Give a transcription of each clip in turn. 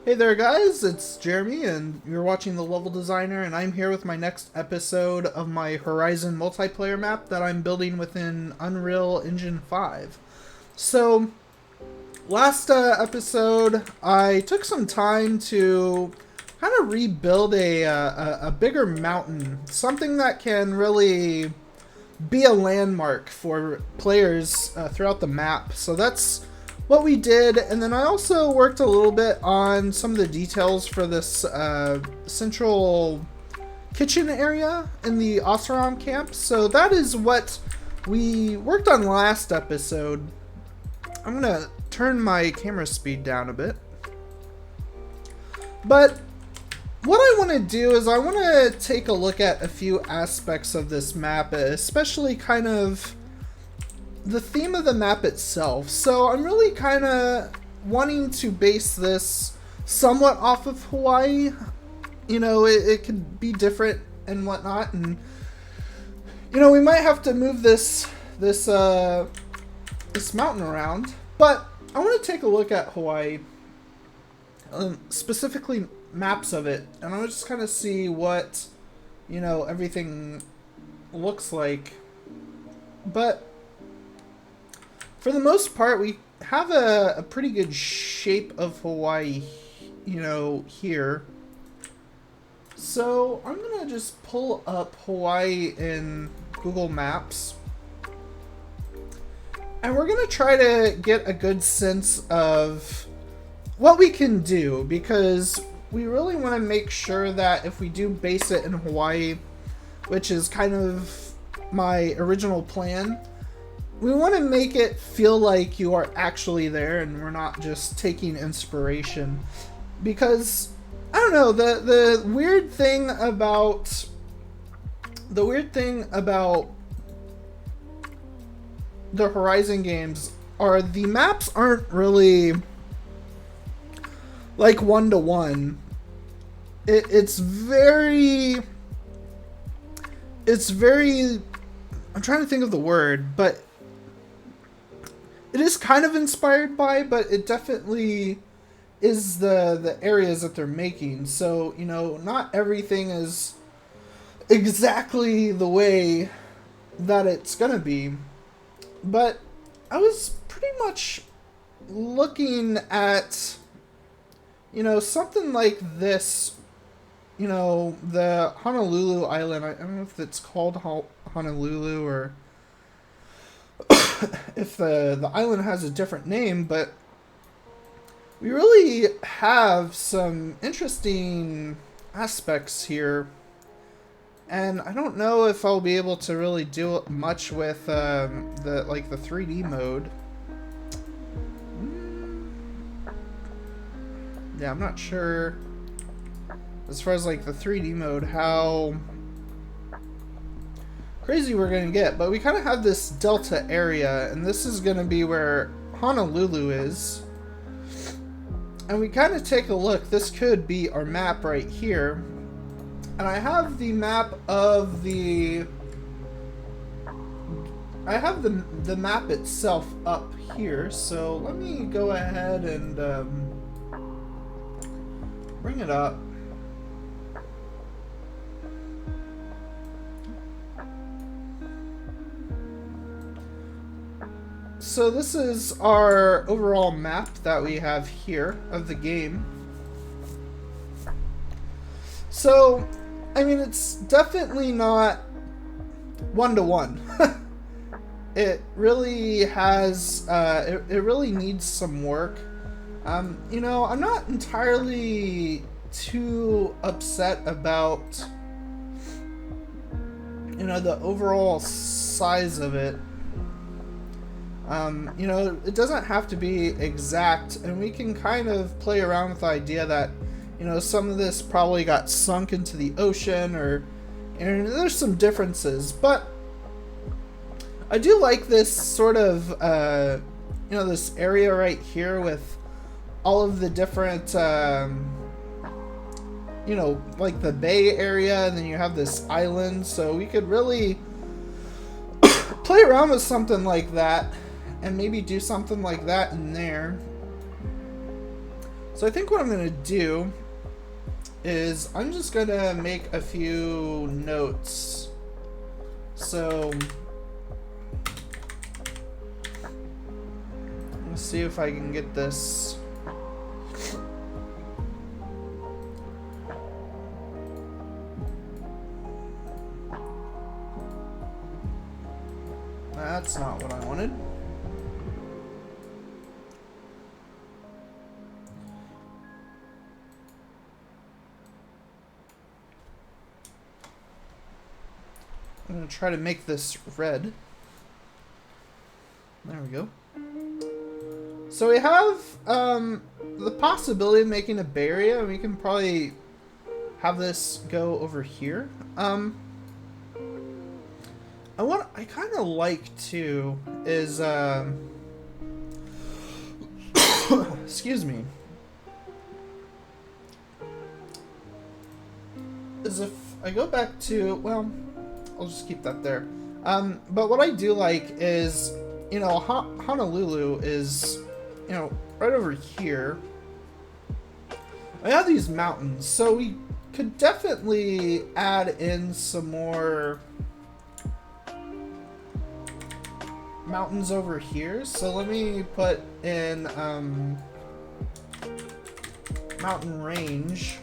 Hey there, guys, it's Jeremy, and you're watching The Level Designer, and I'm here with my next episode of my Horizon multiplayer map that I'm building within Unreal Engine 5. So, last episode, I took some time to kind of rebuild a bigger mountain, something that can really be a landmark for players throughout the map. So that's what we did, and then I also worked a little bit on some of the details for this central kitchen area in the Oseram camp. So that is what we worked on last episode. I'm gonna turn my camera speed down a bit. But what I want to do is I want to take a look at a few aspects of this map, especially kind of the theme of the map itself. So I'm really kind of wanting to base this somewhat off of Hawaii. You know, it could be different and whatnot, and you know, we might have to move this mountain around. But I want to take a look at Hawaii, specifically maps of it, and I want to just kind of see what, you know, everything looks like. But for the most part, we have a pretty good shape of Hawaii, you know, here. So I'm gonna just pull up Hawaii in Google Maps, and we're gonna try to get a good sense of what we can do, because we really want to make sure that if we do base it in Hawaii, which is kind of my original plan, we want to make it feel like you are actually there and we're not just taking inspiration. Because I don't know, the weird thing about the Horizon games are the maps aren't really like one-to-one. It's very I'm trying to think of the word, but it is kind of inspired by, but it definitely is the areas that they're making. So, you know, not everything is exactly the way that it's gonna be. But I was pretty much looking at, you know, something like this. You know, the Honolulu island, I don't know if it's called Honolulu or if the island has a different name, but we really have some interesting aspects here, and I don't know if I'll be able to really do much with the 3D mode. Yeah, I'm not sure as far as like the 3D mode how crazy we're gonna get, but we kind of have this delta area, and this is gonna be where Honolulu is. And we kind of take a look, this could be our map right here, and I have the map of the map itself up here. So let me go ahead and bring it up. So this is our overall map that we have here of the game. So, I mean, it's definitely not one-to-one. It really has, it really needs some work. You know, I'm not entirely too upset about, you know, the overall size of it. You know, it doesn't have to be exact, and we can kind of play around with the idea that, you know, some of this probably got sunk into the ocean, or, and there's some differences, but I do like this sort of, you know, this area right here with all of the different, you know, like the bay area, and then you have this island, so we could really play around with something like that. And maybe do something like that in there. So I think what I'm going to do is I'm just going to make a few notes. So let's see if I can get this. That's not what I wanted. I'm going to try to make this red. There we go. So we have the possibility of making a bay area. We can probably have this go over here. What I kind of like too is excuse me, is if I go back to, well, I'll just keep that there. But what I do like is, you know, Honolulu is, you know, right over here. I have these mountains, so we could definitely add in some more mountains over here. So let me put in mountain range.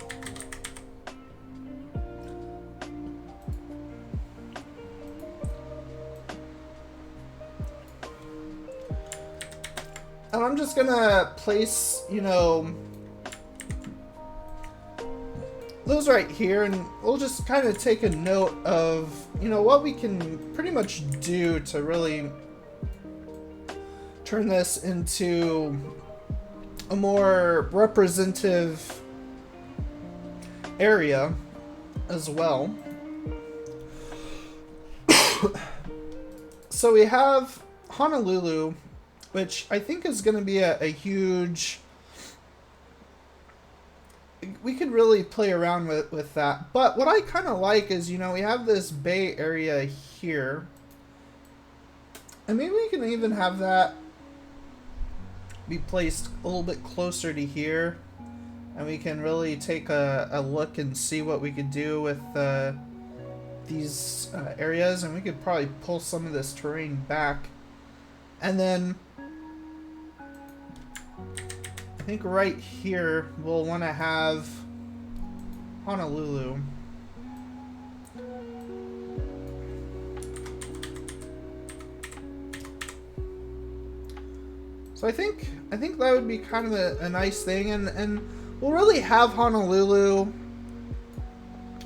And I'm just gonna place, you know, those right here, and we'll just kind of take a note of, you know, what we can pretty much do to really turn this into a more representative area as well. So we have Honolulu, which I think is going to be a huge... We could really play around with that. But what I kind of like is, you know, we have this bay area here. And maybe we can even have that be placed a little bit closer to here. And we can really take a look and see what we could do with these areas. And we could probably pull some of this terrain back. And then I think right here we'll want to have Honolulu. So I think that would be kind of a nice thing, and we'll really have Honolulu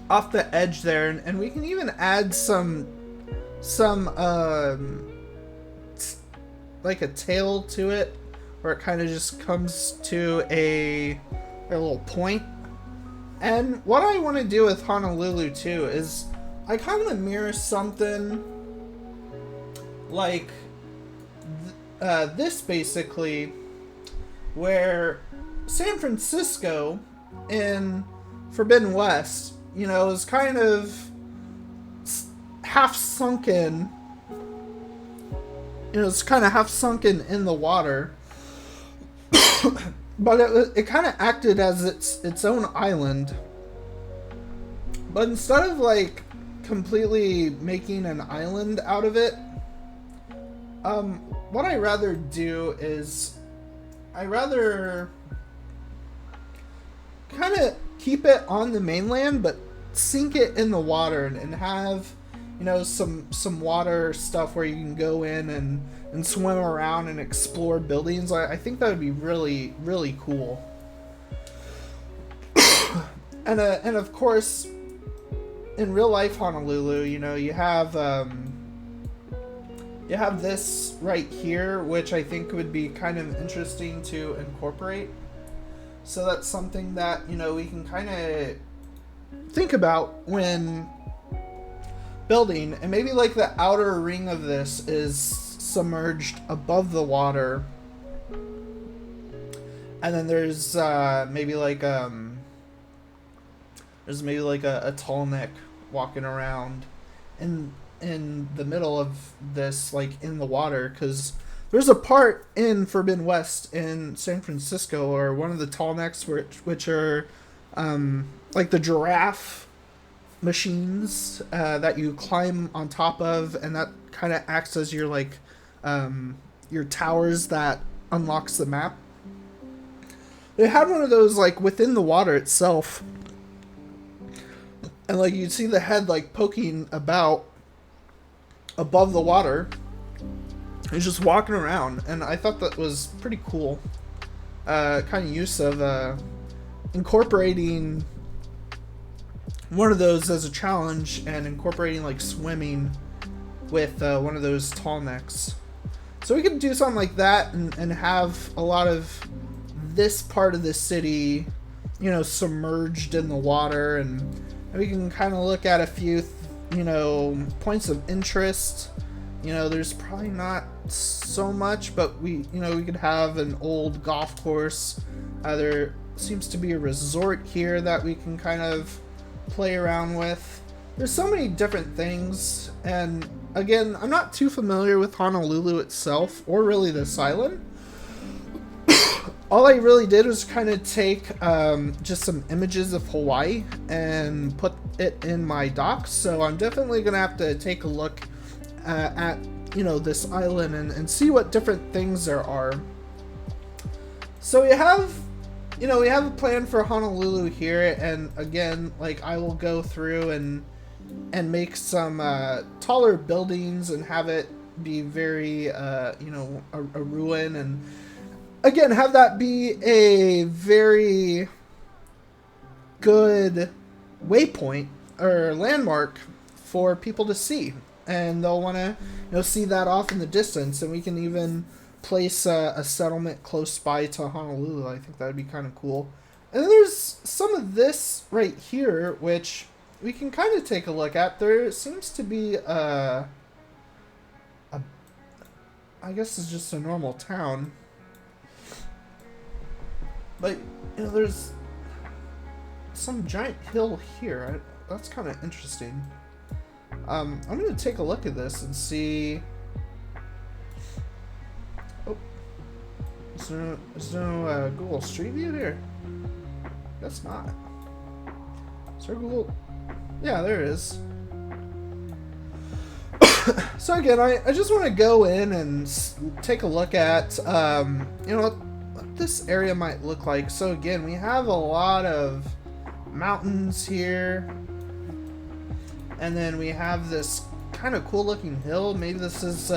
off the edge there, and we can even add some like a tail to it, where it kind of just comes to a little point. And what I want to do with Honolulu too is I kind of mirror something like this, basically, where San Francisco in Forbidden West, you know, is kind of half sunken. You know, it's kind of half sunken in the water. But it kind of acted as its own island. But instead of like completely making an island out of it, what I rather do is I rather kind of keep it on the mainland, but sink it in the water and have, you know, some water stuff where you can go in and swim around and explore buildings. I think that would be really, really cool. and of course, in real life Honolulu, you know, you have this right here, which I think would be kind of interesting to incorporate. So that's something that, you know, we can kind of think about when building. And maybe like the outer ring of this is submerged above the water, and then there's maybe like a tall neck walking around in the middle of this, like in the water, because There's a part in Forbidden West in San Francisco, or one of the tall necks, which are like the giraffe machines that you climb on top of, and that kind of acts as your towers that unlocks the map. They had one of those like within the water itself, and like you'd see the head like poking about above the water. He's just walking around, and I thought that was pretty cool. Kind of use of incorporating one of those as a challenge, and incorporating like swimming with one of those tall necks. So we could do something like that, and have a lot of this part of the city, you know, submerged in the water, and we can kind of look at a few, points of interest. You know, there's probably not so much, but we could have an old golf course. There seems to be a resort here that we can kind of play around with. There's so many different things, and again, I'm not too familiar with Honolulu itself, or really this island. All I really did was kind of take just some images of Hawaii and put it in my docs, so I'm definitely going to have to take a look at this island and see what different things there are. So we have a plan for Honolulu here, and again, like, I will go through and make some taller buildings and have it be very a ruin, and again have that be a very good waypoint or landmark for people to see, and they'll want to see that off in the distance, and we can even place a settlement close by to Honolulu. I think that would be kind of cool. And then there's some of this right here, which we can kind of take a look at. There seems to be I guess it's just a normal town, but there's some giant hill here. That's kind of interesting. I'm going to take a look at this and see. Oh, there's no Google Street View here. That's not. Is there Google? Yeah, there is. So again, I just want to go in and take a look at what this area might look like. So again, we have a lot of mountains here, and then we have this kind of cool looking hill. Maybe this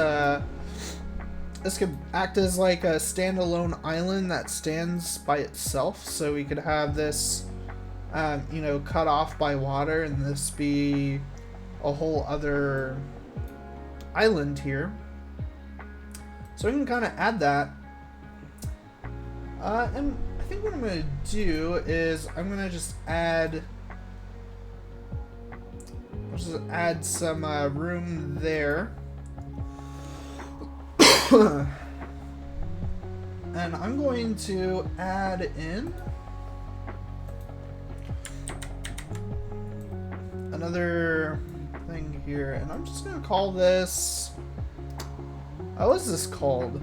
could act as like a standalone island that stands by itself. So we could have this cut off by water, and this be a whole other island here. So we can kind of add that. And I think what I'm going to do is I'm going to just add some room there. And I'm going to add in another thing here, and I'm just going to call this, what is this called?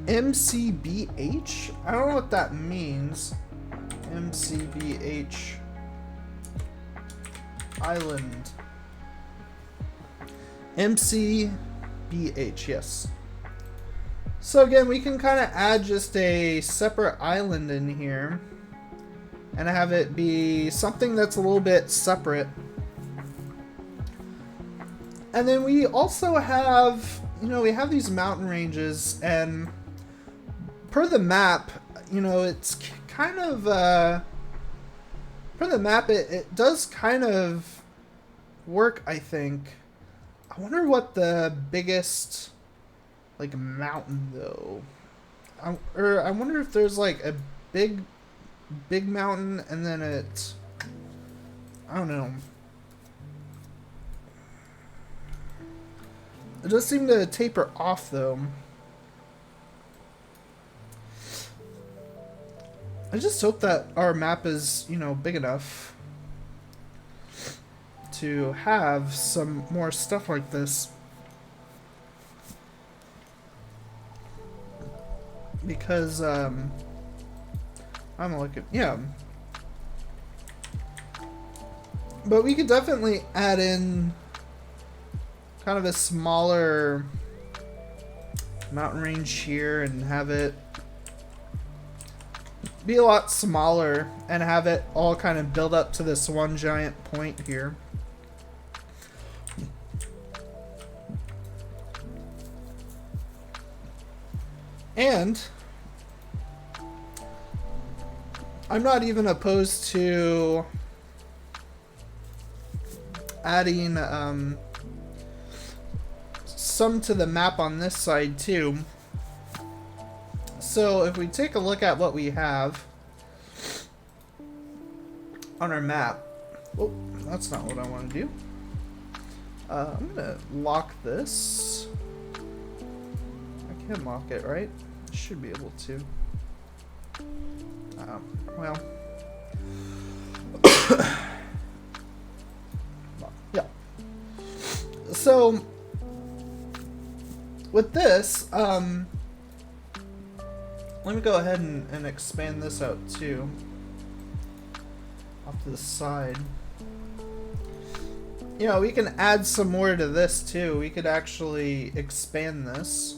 MCBH? I don't know what that means. MCBH Island. MCBH, yes. So again, we can kind of add just a separate island in here and have it be something that's a little bit separate. And then we also have, we have these mountain ranges, and per the map, it's kind of, per the map, it does kind of work, I think. I wonder what the biggest, like, mountain, though. I wonder if there's, like, a big mountain, and then I don't know. It does seem to taper off, though. I just hope that our map is, big enough to have some more stuff like this. because I'm looking, yeah. But we could definitely add in kind of a smaller mountain range here and have it be a lot smaller and have it all kind of build up to this one giant point here. And I'm not even opposed to adding some to the map on this side too. So if we take a look at what we have on our map, oh, that's not what I want to do. I'm gonna lock this. I can lock it, right? I should be able to. Well. Yeah. So with this, let me go ahead and expand this out too. Off to the side. You know, we can add some more to this too. We could actually expand this.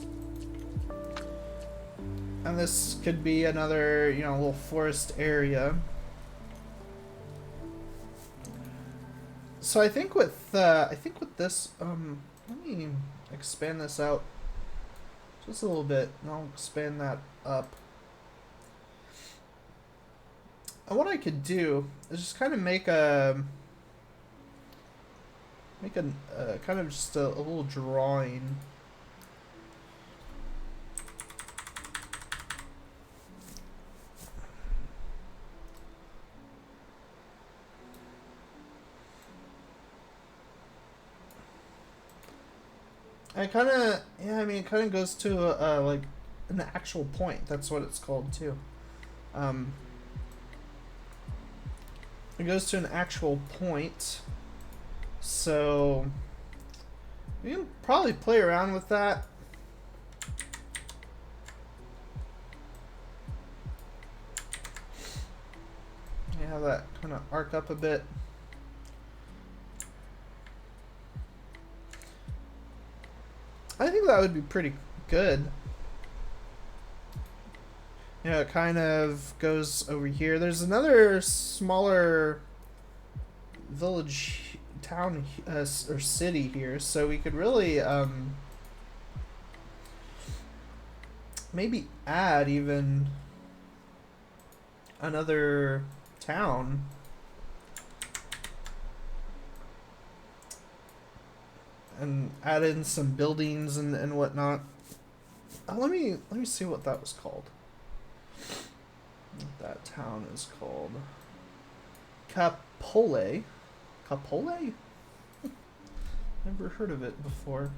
And this could be another, you know, little forest area. So I think with this, let me expand this out just a little bit, and I'll expand that up. And what I could do is just kind of make a kind of just a little drawing. And it kind of, yeah, I mean, it kind of goes to like an actual point. That's what it's called too. It goes to an actual point. So we can probably play around with that. You have that kind of arc up a bit. I think that would be pretty good. You know, it kind of goes over here. There's another smaller village, town, or city here, so we could really maybe add even another town. And add in some buildings and whatnot. Let me see what that was called. What that town is called. Kapolei. Kapolei? Never heard of it before.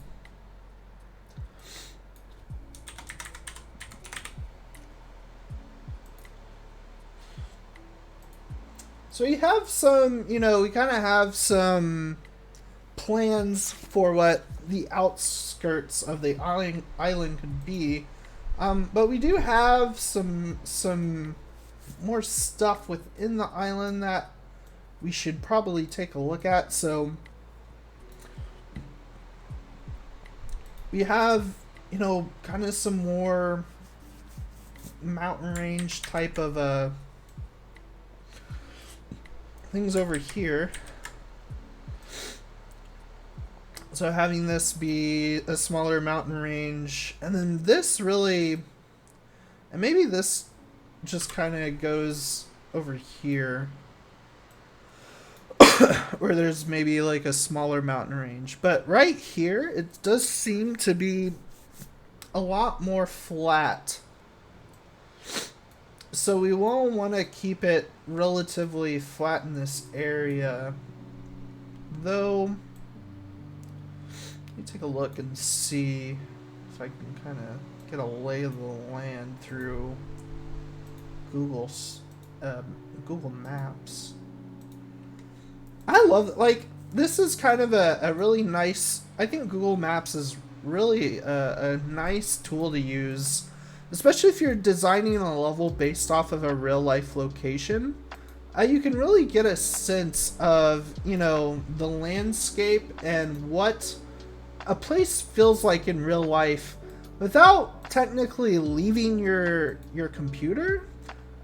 So we have some, you know, we kind of have some plans for what the outskirts of the island could be, but we do have some more stuff within the island that we should probably take a look at. So we have, you know, kind of some more mountain range type of things over here. So having this be a smaller mountain range, and then this really, and maybe this just kind of goes over here, where there's maybe like a smaller mountain range. But right here, it does seem to be a lot more flat. So we will want to keep it relatively flat in this area, though. Let me take a look and see if I can kind of get a lay of the land through Google Maps. I love it. Like, this is kind of a really nice, I think Google Maps is really a nice tool to use especially if you're designing a level based off of a real life location, you can really get a sense of, you know, the landscape and what a place feels like in real life without technically leaving your computer.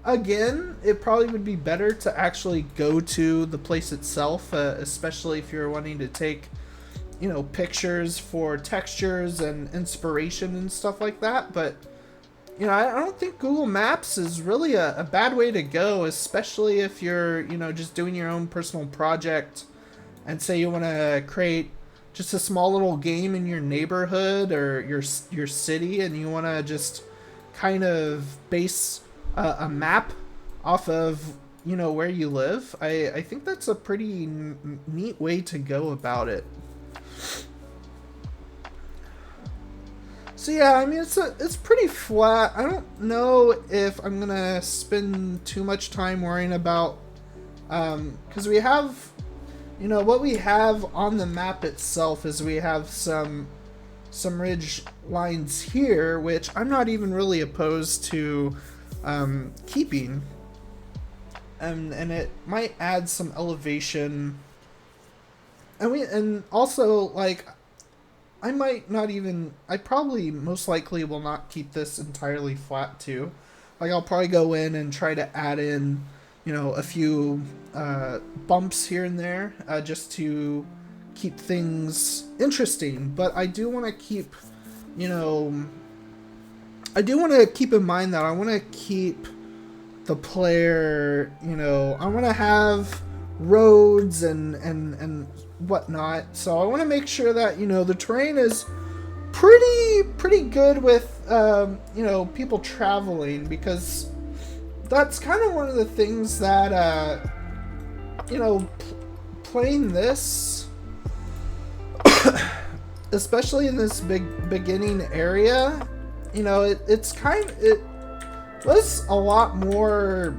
Again, it probably would be better to actually go to the place itself, especially if you're wanting to take, you know, pictures for textures and inspiration and stuff like that. But, you know, I don't think Google Maps is really a bad way to go, especially if you're, you know, just doing your own personal project and say you want to create just a small little game in your neighborhood or your city, and you want to just kind of base a map off of, you know, where you live. I think that's a pretty neat way to go about it. So yeah, I mean, it's pretty flat. I don't know if I'm gonna spend too much time worrying about, because we have, you know, what we have on the map itself is we have some ridge lines here, which I'm not even really opposed to keeping, and it might add some elevation, and also, like, I probably most likely will not keep this entirely flat too. Like, I'll probably go in and try to add in, you know, a few bumps here and there, just to keep things interesting. But I do want to keep, you know, I do want to keep in mind that I want to keep the player, you know, I want to have roads and whatnot. So I want to make sure that, you know, the terrain is pretty good with, you know, people traveling, because that's kind of one of the things that, you know, playing this, especially in this big beginning area, you know, it was a lot more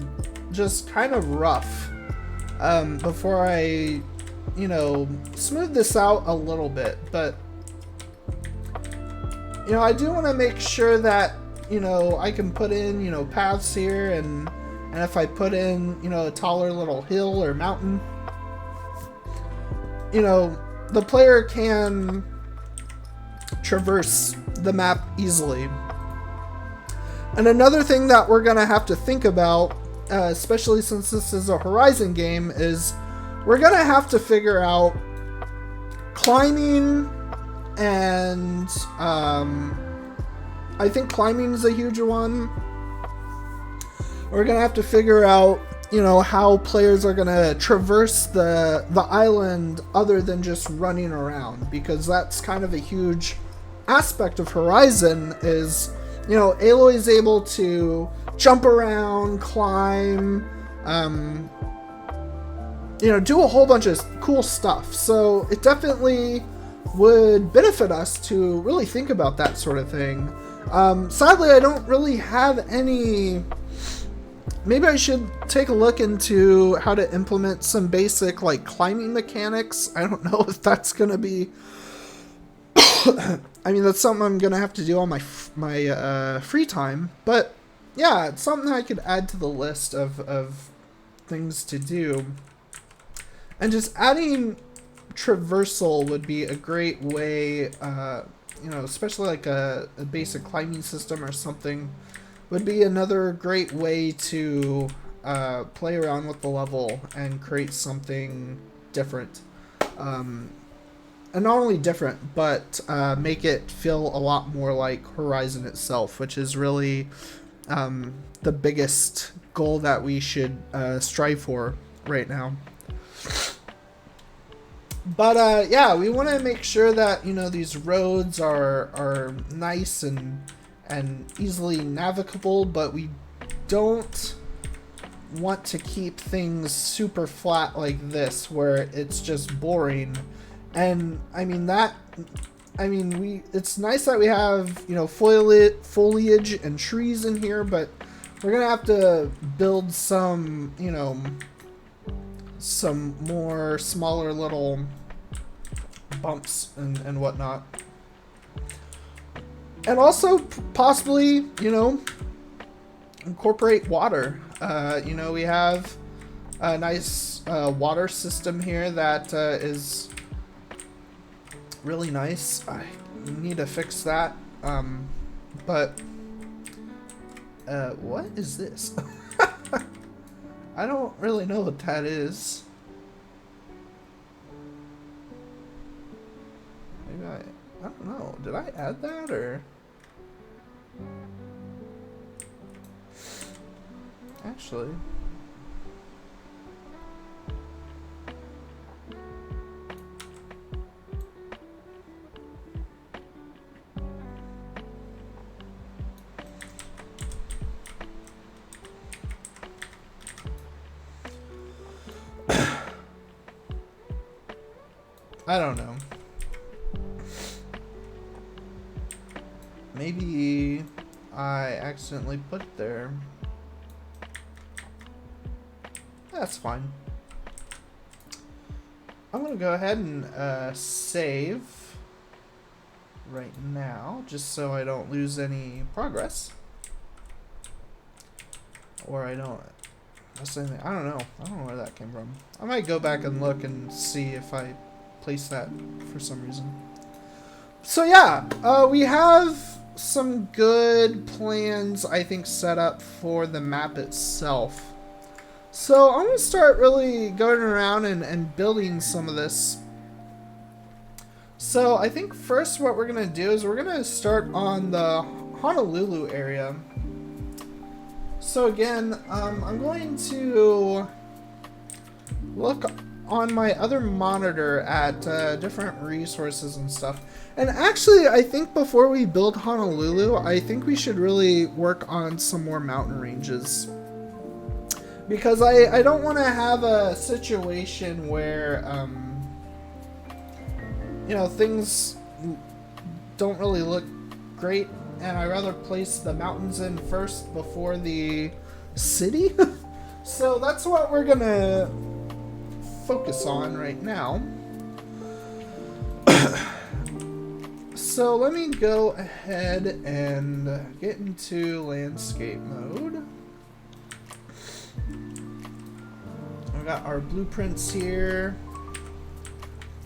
just kind of rough before I, you know, smooth this out a little bit. But, you know, I do want to make sure that, you know, I can put in, you know, paths here, and if I put in, you know, a taller little hill or mountain, you know, the player can traverse the map easily. And another thing that we're going to have to think about, especially since this is a Horizon game, is we're going to have to figure out climbing, and I think climbing is a huge one. We're going to have to figure out, you know, how players are going to traverse the island other than just running around, because that's kind of a huge aspect of Horizon is, you know, Aloy is able to jump around, climb, you know, do a whole bunch of cool stuff. So it definitely would benefit us to really think about that sort of thing. Sadly, I don't really have any. Maybe I should take a look into how to implement some basic, like, climbing mechanics. I don't know if that's going to be... I mean, that's something I'm going to have to do on my free time. But, yeah, it's something I could add to the list of things to do. And just adding traversal would be a great way, you know, especially like a basic climbing system or something, would be another great way to play around with the level and create something different. And not only different, but make it feel a lot more like Horizon itself, which is really the biggest goal that we should strive for right now. But yeah, we want to make sure that, you know, these roads are nice and easily navigable, but we don't want to keep things super flat like this where it's just boring. And I mean it's nice that we have, you know, foliage and trees in here, but we're gonna have to build some, you know, some more smaller little bumps and whatnot. And also possibly, you know, incorporate water. You know, we have a nice water system here that is really nice. I need to fix that. But what is this? I don't really know what that is. Maybe I don't know. Did I add that or? Actually. I don't know. Maybe I accidentally put it there. That's fine. I'm gonna go ahead and save right now, just so I don't lose any progress. Or I don't miss anything. I don't know. I don't know where that came from. I might go back and look and see if I placed that for some reason. So yeah, we have some good plans, I think, set up for the map itself. So I'm going to start really going around and building some of this. So I think first what we're going to do is we're going to start on the Honolulu area. So again, I'm going to look on my other monitor at different resources and stuff. And actually, I think before we build Honolulu, I think we should really work on some more mountain ranges. Because I don't want to have a situation where, you know, things don't really look great, and I'd rather place the mountains in first before the city. So that's what we're gonna focus on right now. So let me go ahead and get into landscape mode. We've got our blueprints here.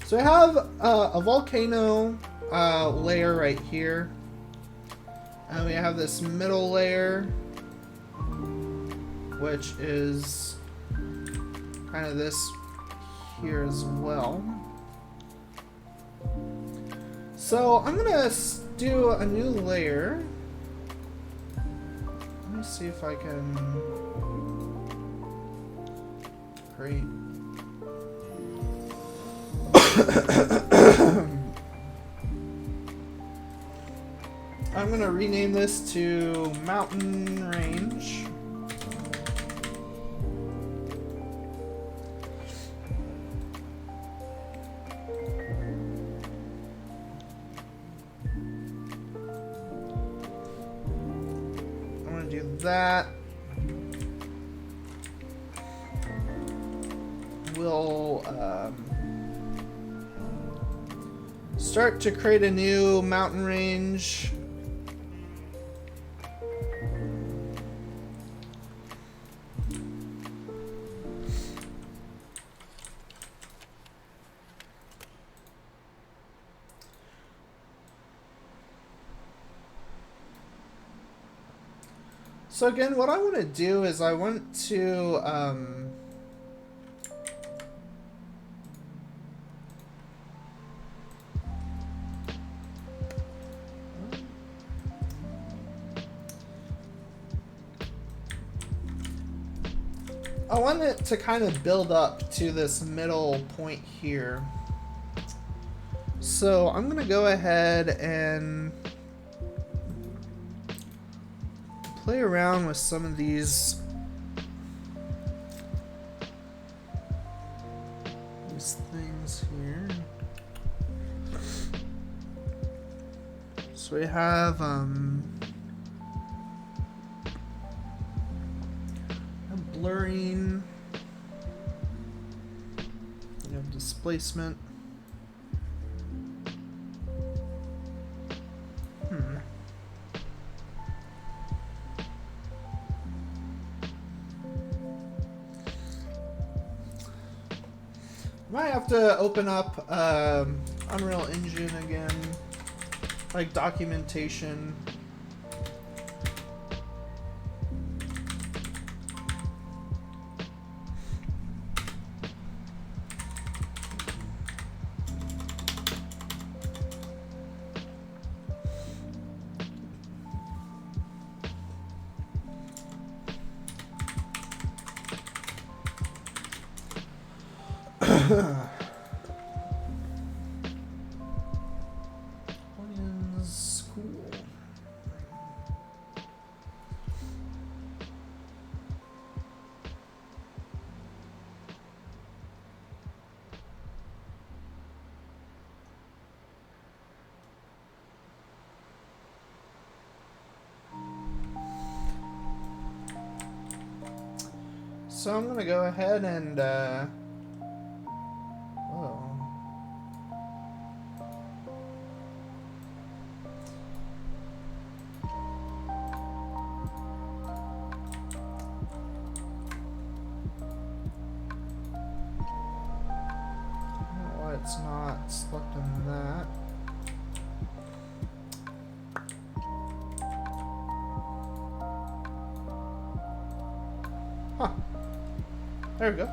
So I have a volcano layer right here. And we have this middle layer, which is kind of this here as well. So I'm gonna do a new layer. Let me see if I can create. I'm gonna rename this to Mountain Range. That will start to create a new mountain range. So again, what I want to do is I want to I want it to kind of build up to this middle point here. So I'm going to go ahead and play around with some of these things here. So we have blurring, we have displacement. Might have to open up Unreal Engine again, like documentation. What is cool? So I'm gonna go ahead and it's not selecting that. Huh. There we go.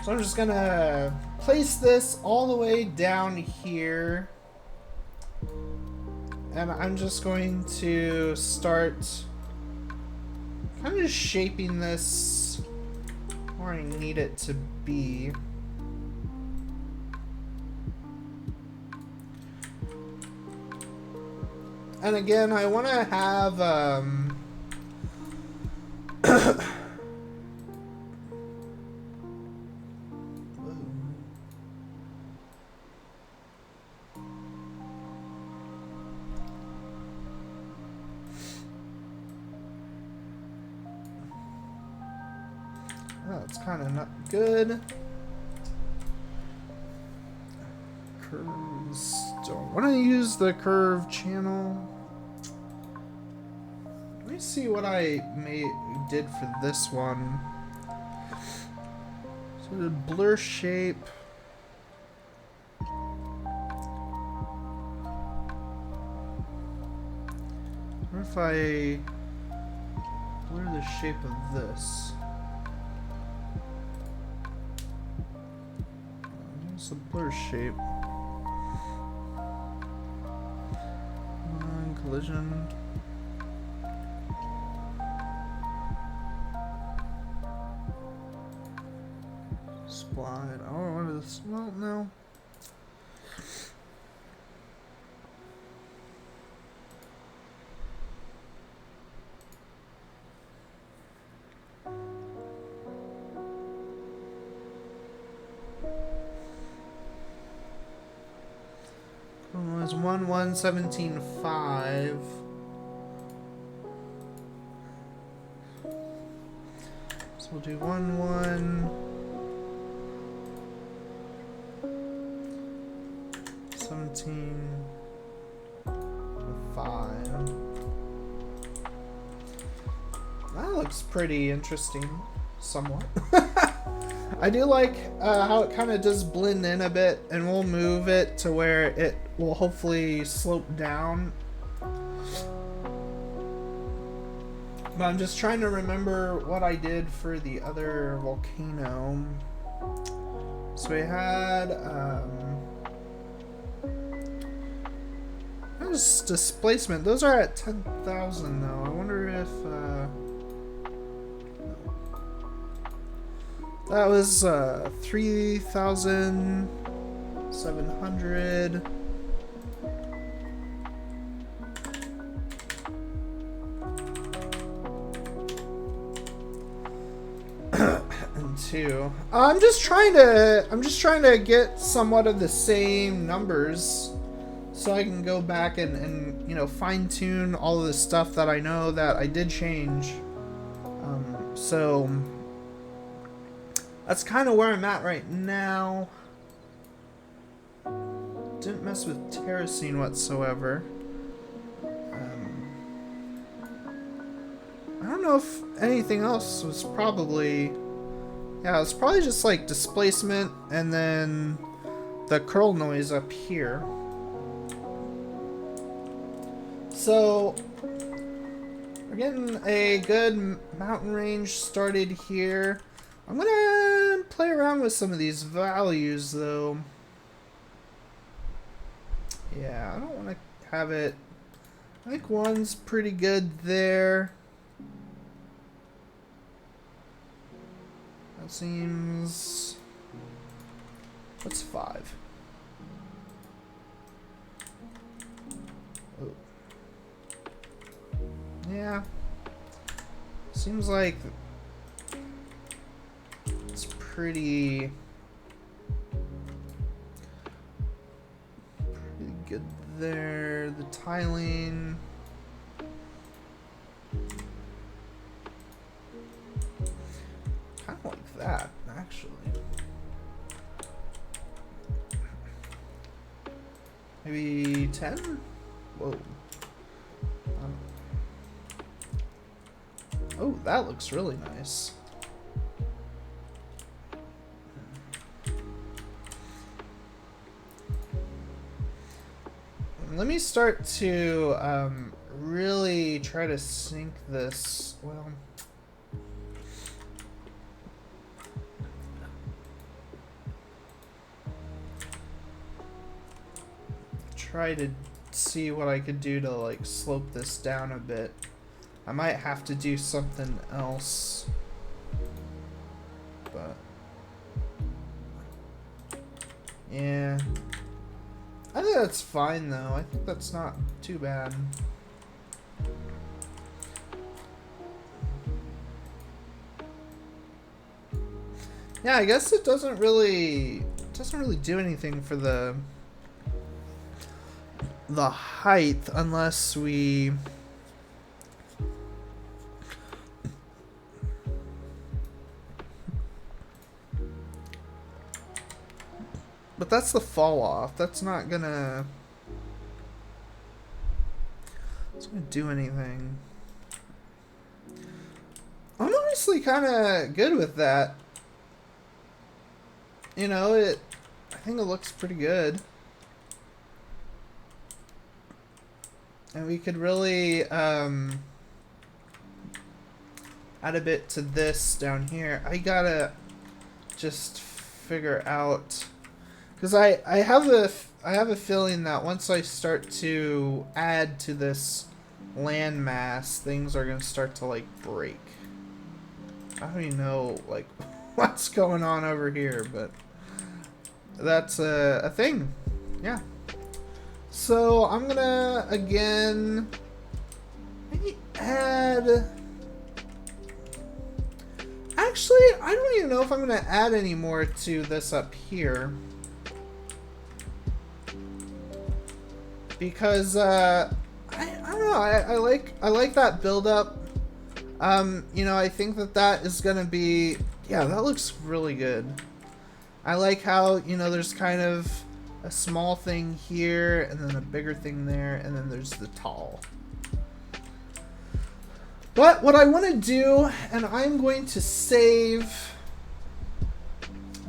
So I'm just gonna place this all the way down here. And I'm just going to start kind of shaping this where I need it to be. And again, I want to have oh, it's kind of not good. Curves. Don't want to use the curve channel. Let me see what I did for this one. So the blur shape. What if I blur the shape of this? It's a blur shape. Collision. Spline. Oh, what is this? Well, no. It was 1.1.17.5. So we'll do 1.1.17.5. That looks pretty interesting, somewhat. I do like how it kind of does blend in a bit, and we'll move it to where it will hopefully slope down. But I'm just trying to remember what I did for the other volcano. So we had those displacement. Those are at 10,000 though. I wonder if that was 3,700. And 2. I'm just trying to get somewhat of the same numbers so I can go back and you know, fine tune all of the stuff that I know that I did change. So that's kind of where I'm at right now. Didn't mess with terracing whatsoever. I don't know if anything else was probably Yeah, it's probably just like displacement and then the curl noise up here. So we're getting a good mountain range started here. I'm gonna play around with some of these values though. Yeah, I don't want to have it. I think one's pretty good there. That seems... What's 5? Oh. Yeah. Seems like it's pretty good there. The tiling. Kind of like that, actually. Maybe 10? Whoa. Oh, that looks really nice. Let me start to really try to sync this. Well, try to see what I could do to like slope this down a bit. I might have to do something else, but yeah, I think that's fine though. I think that's not too bad. Yeah, I guess it doesn't really do anything for the height unless we but that's the fall off. That's not gonna do anything. I'm honestly kind of good with that. You know, I think it looks pretty good. And we could really add a bit to this down here. I gotta just figure out, because I have a feeling that once I start to add to this land mass, things are gonna start to like break. I don't even know like what's going on over here, but that's a thing. Yeah. So I'm gonna again maybe add. Actually, I don't even know if I'm gonna add any more to this up here, because I don't know. I like that build up. You know, I think that is gonna be, yeah, that looks really good. I like how, you know, there's kind of a small thing here and then a bigger thing there, and then there's the tall. But what I want to do, and I'm going to save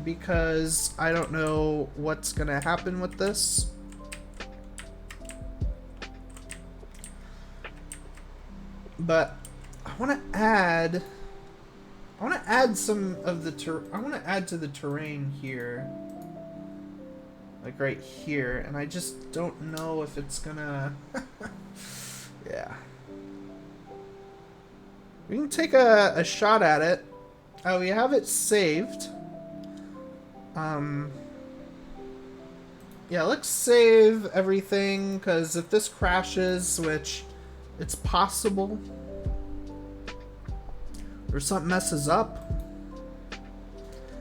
because I don't know what's gonna happen with this. But I want to add some of the I want to add to the terrain here, like right here, and I just don't know if it's gonna yeah, we can take a shot at it. Oh, we have it saved. Yeah, let's save everything, because if this crashes, which it's possible, or something messes up.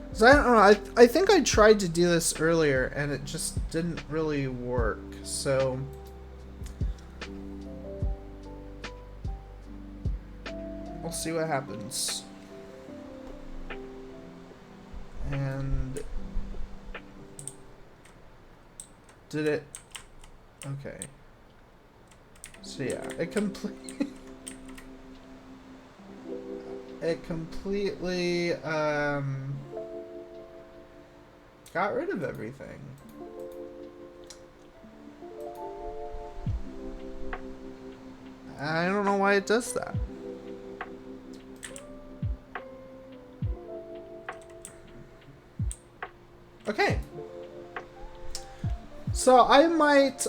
Because I don't know, I think I tried to do this earlier and it just didn't really work, so we'll see what happens. And did it? Okay. So yeah, it completely it completely got rid of everything. I don't know why it does that. Okay. So I might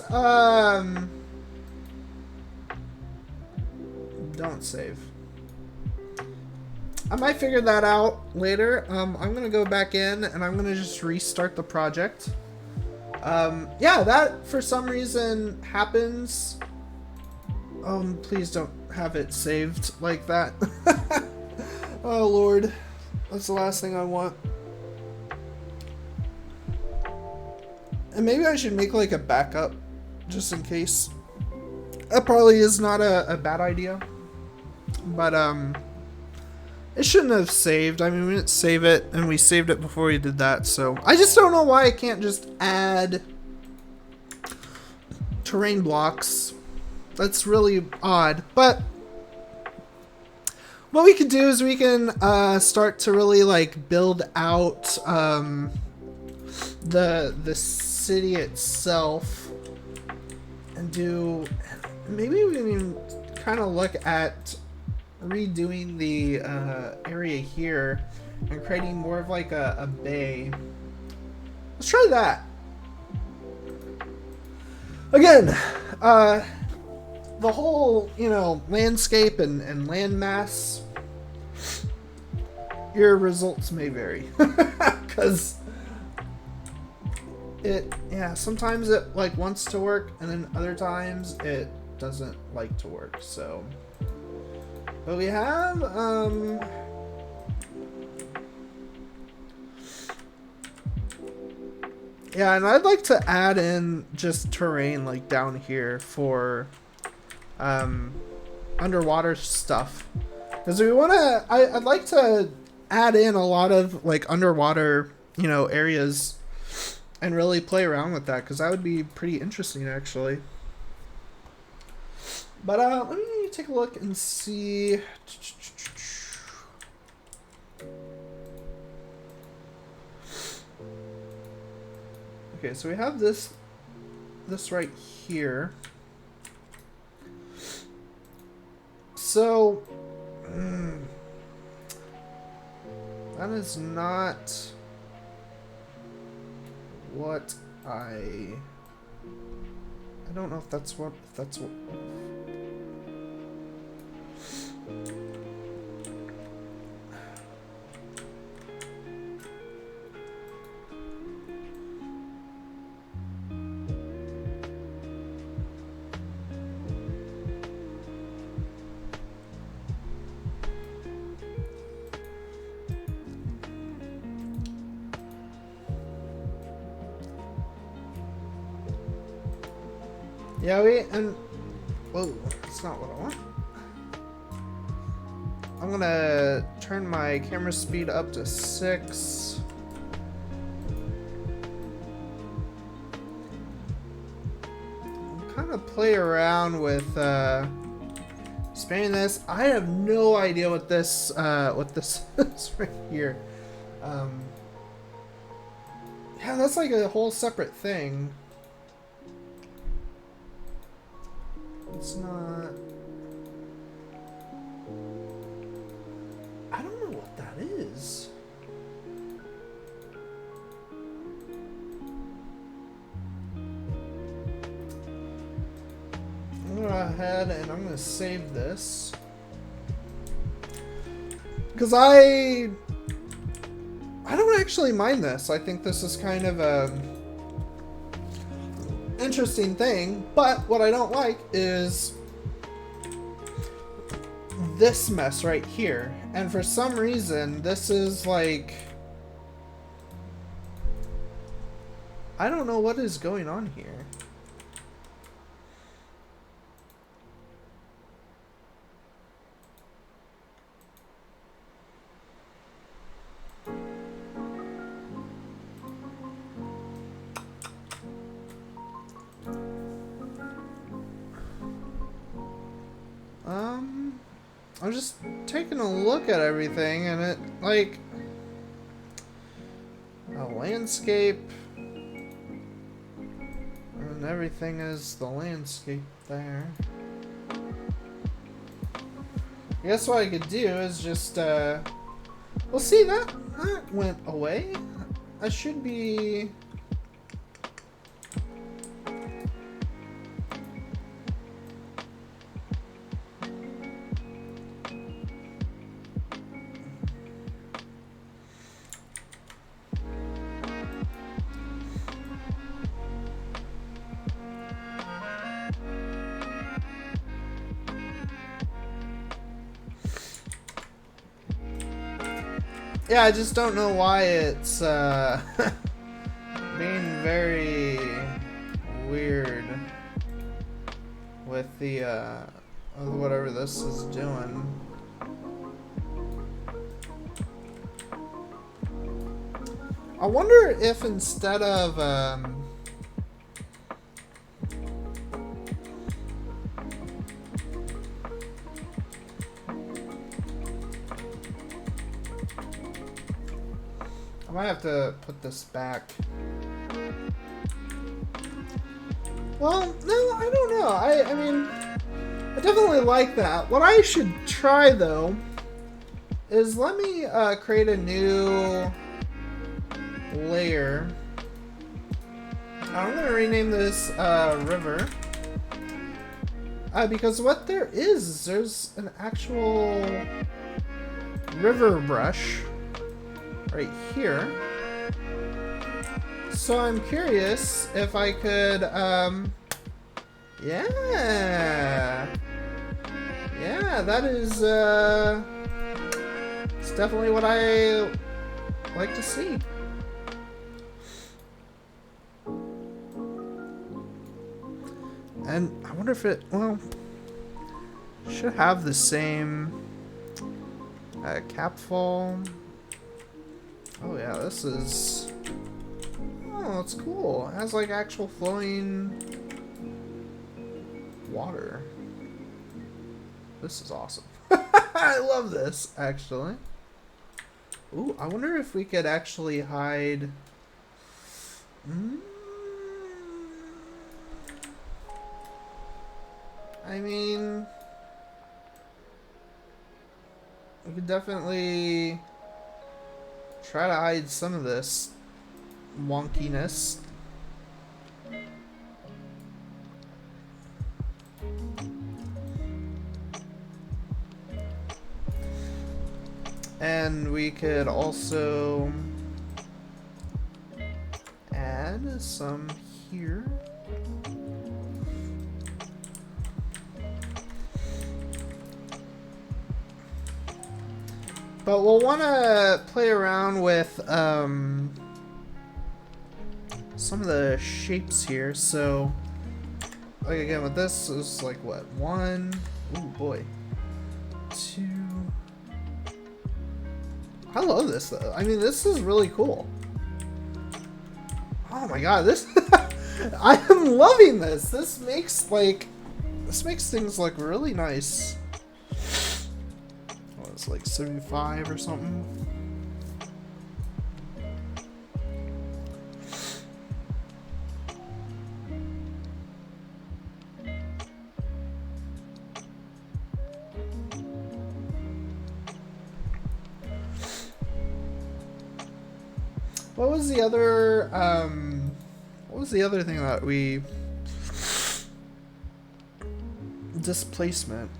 don't save. I might figure that out later. I'm gonna go back in and I'm gonna just restart the project. Yeah, that for some reason happens. Please don't have it saved like that. Oh Lord, that's the last thing I want. And maybe I should make like a backup just in case. That probably is not a bad idea. But it shouldn't have saved. I mean, we didn't save it and we saved it before we did that, so I just don't know why I can't just add terrain blocks. That's really odd, but what we can do is we can start to really like build out the city itself and do, maybe we can kind of look at redoing the area here and creating more of like a bay. Let's try that. Again, the whole, you know, landscape and landmass, your results may vary. Because yeah, sometimes it like wants to work and then other times it doesn't like to work, so. But we have, yeah, and I'd like to add in just terrain like down here for underwater stuff, because we want to. I'd like to add in a lot of like underwater, you know, areas, and really play around with that, because that would be pretty interesting actually. But let me take a look and see. Okay, so we have this right here. So that is not what I don't know if that's what yeah, whoa, that's not what I want. I'm gonna turn my camera speed up to 6. Kind of play around with spanning this. I have no idea what this is right here. Yeah, that's like a whole separate thing. It's not. I don't know what that is. I'm gonna go ahead and I'm gonna save this, because I don't actually mind this. I think this is kind of a interesting thing, but what I don't like is this mess right here. And for some reason, this is like, I don't know what is going on here. I'll just taking a look at everything, and it, like, a landscape, and everything is the landscape there. I guess what I could do is just, well, see, that went away. I should be... Yeah, I just don't know why it's being very weird with the whatever this is doing. I wonder if instead of I might have to put this back. Well, no, I don't know. I mean, I definitely like that. What I should try, though, is let me create a new layer. I'm going to rename this river. Because what there is there's an actual river brush right here. So I'm curious if I could, yeah, that is, it's definitely what I like to see. And I wonder if it, well, should have the same capfall. Oh yeah, this is... Oh, it's cool. It has like actual flowing water. This is awesome. I love this, actually. Ooh, I wonder if we could actually hide... I mean... We could definitely... try to hide some of this wonkiness. And we could also add some here. But we'll want to play around with some of the shapes here. So, like again, with this is like what, 1, oh boy, 2. I love this though. I mean, this is really cool. Oh my god, this I am loving this. This makes things like really nice. It's like 75 or something. What was the other thing that we... Displacement.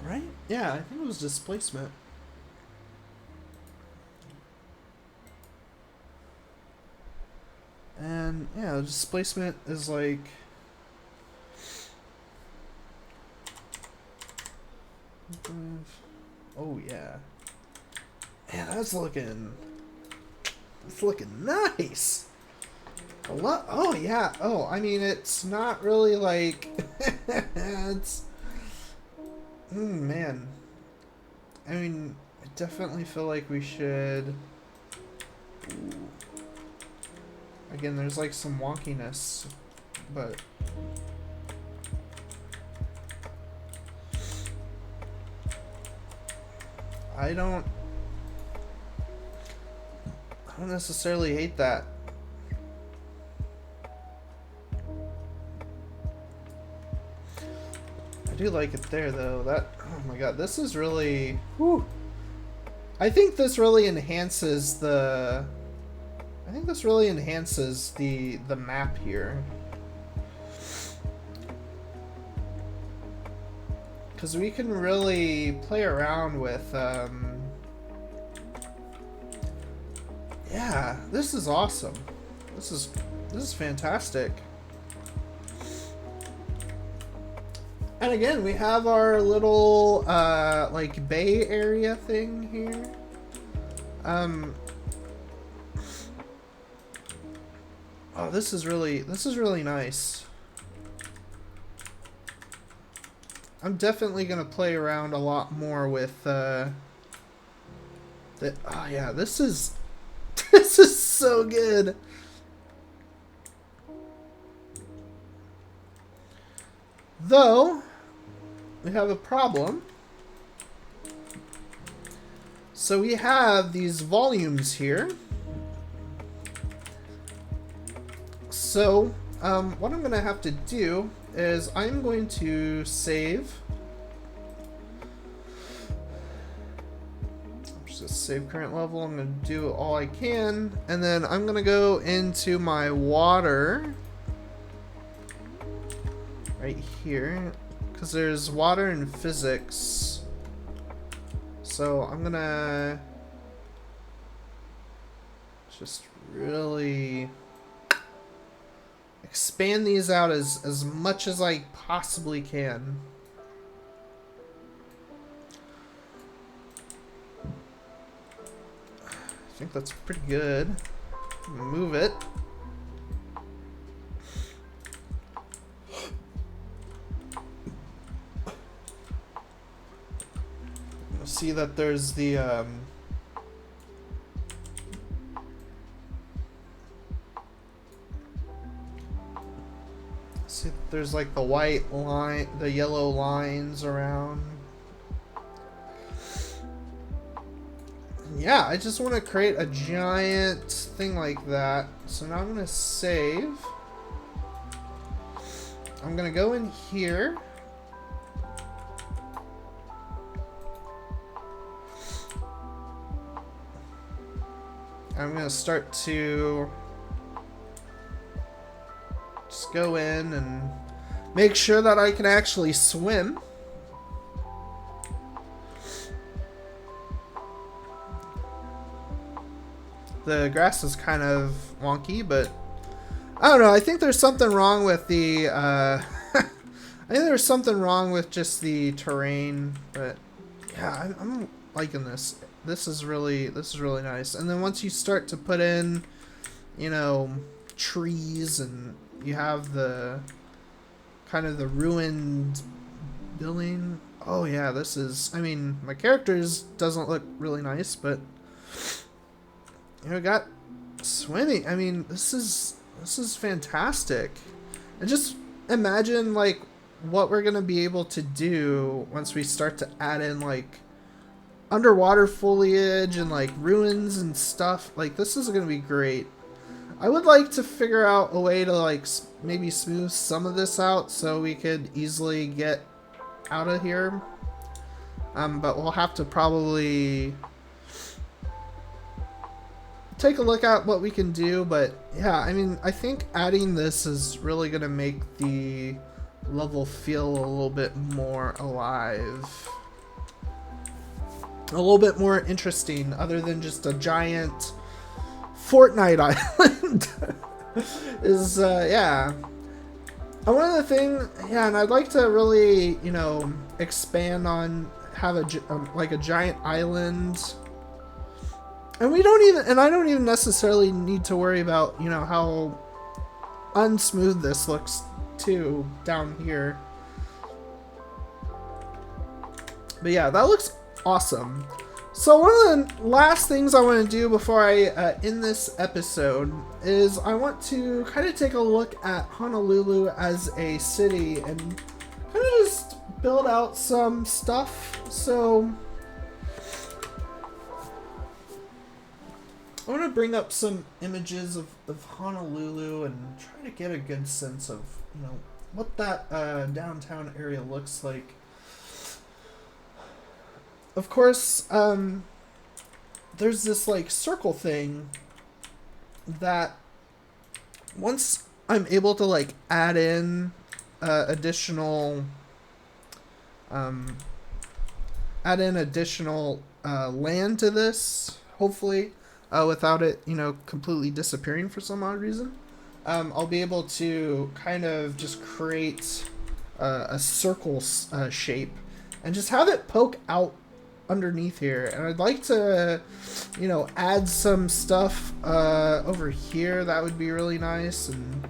Right? Yeah, I think it was displacement. And yeah, displacement is like... Oh yeah. Man, that's looking nice. A lot. Oh yeah. Oh, I mean, it's not really like it's. Man. I mean, I definitely feel like we should. Ooh. Again, there's like some wonkiness, but. I don't necessarily hate that. I do like it there though. Oh my god, this is really, whew. I think this really enhances the the map here. Because we can really play around with, yeah, this is awesome. This is fantastic. And again, we have our little, like, bay area thing here. Oh, this is really nice. I'm definitely gonna play around a lot more with, oh yeah, this is so good. Though, we have a problem. So we have these volumes here. So, what I'm gonna have to do is I'm going to save. Just save current level. I'm gonna do all I can, and then I'm gonna go into my water right here, because there's water and physics. So I'm gonna just really expand these out as much as I possibly can. I think that's pretty good. Move it. See that there's the see that there's like the white line, the yellow lines around. Yeah, I just want to create a giant thing like that. So now I'm gonna save. I'm gonna go in here. I'm gonna start to just go in and make sure that I can actually swim. The grass is kind of wonky, but I don't know. I think there's something wrong with the I think there's something wrong with just the terrain, but yeah, I'm liking this. This is really nice. And then once you start to put in, you know, trees, and you have the kind of the ruined building. Oh yeah, this is, I mean, my characters doesn't look really nice, but you know, got swimming. I mean, this is fantastic. And just imagine like what we're gonna be able to do once we start to add in like underwater foliage and like ruins and stuff. Like, this is gonna be great. I would like to figure out a way to like maybe smooth some of this out so we could easily get out of here. But we'll have to probably take a look at what we can do. But yeah, I mean, I think adding this is really gonna make the level feel a little bit more alive. A little bit more interesting, other than just a giant Fortnite island. Is yeah. And one other thing, yeah, and I'd like to really, you know, expand on have like a giant island. And I don't even necessarily need to worry about, you know, how unsmooth this looks too down here. But yeah, that looks awesome. So one of the last things I want to do before I end this episode is I want to kind of take a look at Honolulu as a city and kind of just build out some stuff. So I want to bring up some images of Honolulu and try to get a good sense of, what that downtown area looks like. Of course, there's this like circle thing that once I'm able to like add in additional land to this, hopefully, without it, completely disappearing for some odd reason, I'll be able to kind of just create a circle shape and just have it poke out underneath here. And I'd like to, add some stuff over here. That would be really nice. And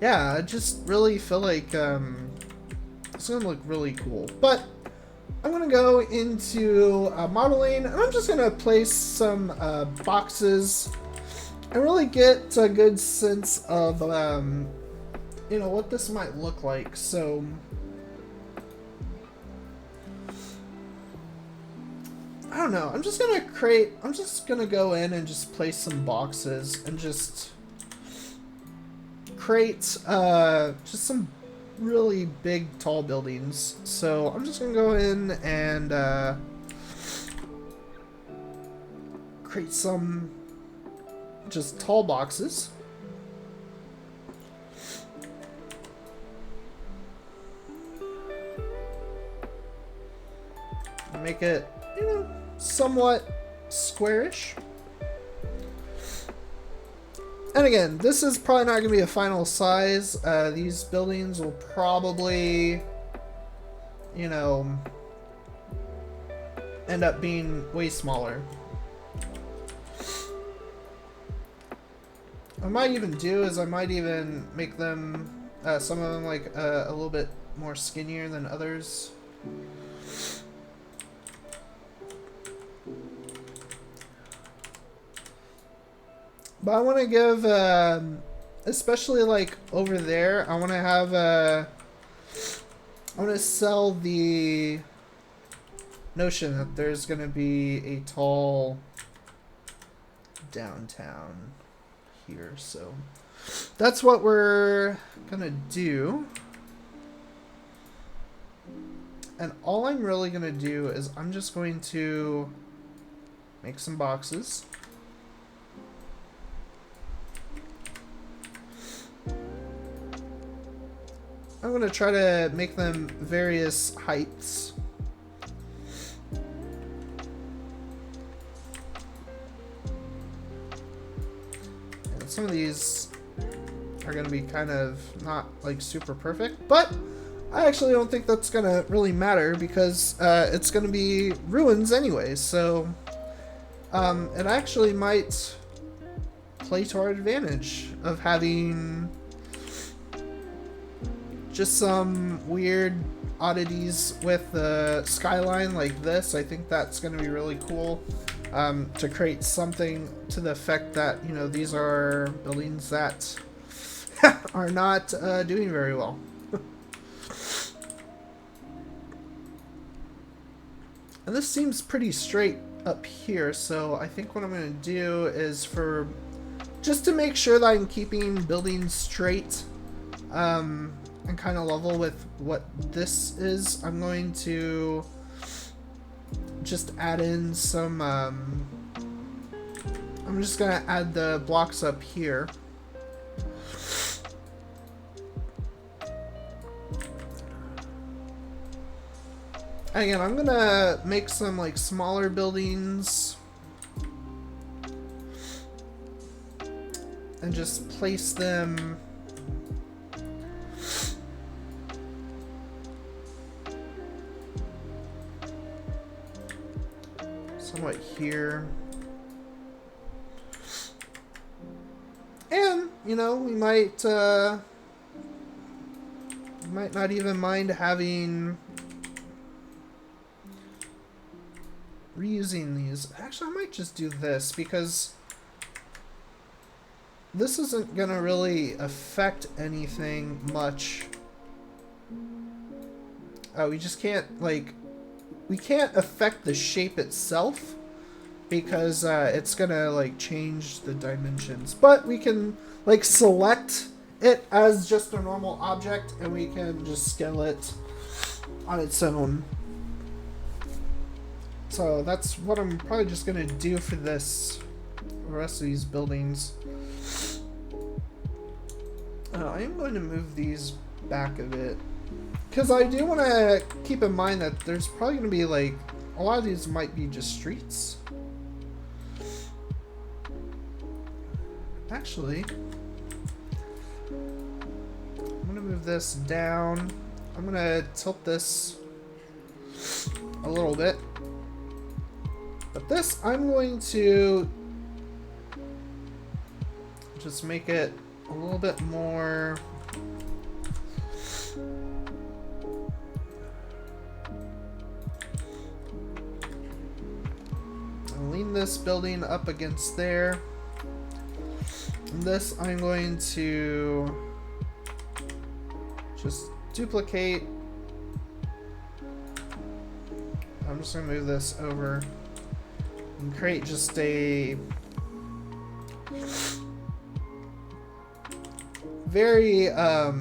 yeah, I just really feel like it's gonna look really cool. But I'm gonna go into modeling, and I'm just gonna place some boxes and really get a good sense of what this might look like. So I don't know. I'm just gonna go in and just place some boxes and just create just some really big tall buildings. So I'm just gonna go in and create some just tall boxes. Make it, somewhat squarish. And again, this is probably not going to be a final size. These buildings will probably, end up being way smaller. What I might even do is I might even make them, some of them like a little bit more skinnier than others. But I want to give, especially like over there, I want to have I want to sell the notion that there's going to be a tall downtown here. So that's what we're going to do. And all I'm really going to do is I'm just going to make some boxes. I'm going to try to make them various heights. And some of these are going to be kind of not like super perfect, but I actually don't think that's going to really matter because it's going to be ruins anyway. So it actually might play to our advantage of having just some weird oddities with the skyline like this. I think that's going to be really cool to create something to the effect that, these are buildings that are not doing very well. And this seems pretty straight up here, so I think what I'm going to do is just to make sure that I'm keeping buildings straight, and kind of level with what this is, I'm going to just add in some, I'm just going to add the blocks up here. Again, I'm going to make some like smaller buildings and just place them somewhat here. And, we might not even mind having reusing these. Actually, I might just do this because this isn't gonna really affect anything much. We just can't we can't affect the shape itself, because it's gonna like change the dimensions. But we can like select it as just a normal object, and we can just scale it on its own. So that's what I'm probably just gonna do for this, the rest of these buildings. I am going to move these back a bit, because I do want to keep in mind that there's probably going to be like a lot of these might be just streets. Actually, I'm going to move this down. I'm going to tilt this a little bit. But this, I'm going to just make it a little bit more. I'll lean this building up against there. And this I'm going to just duplicate. I'm just going to move this over and create just a very yeah,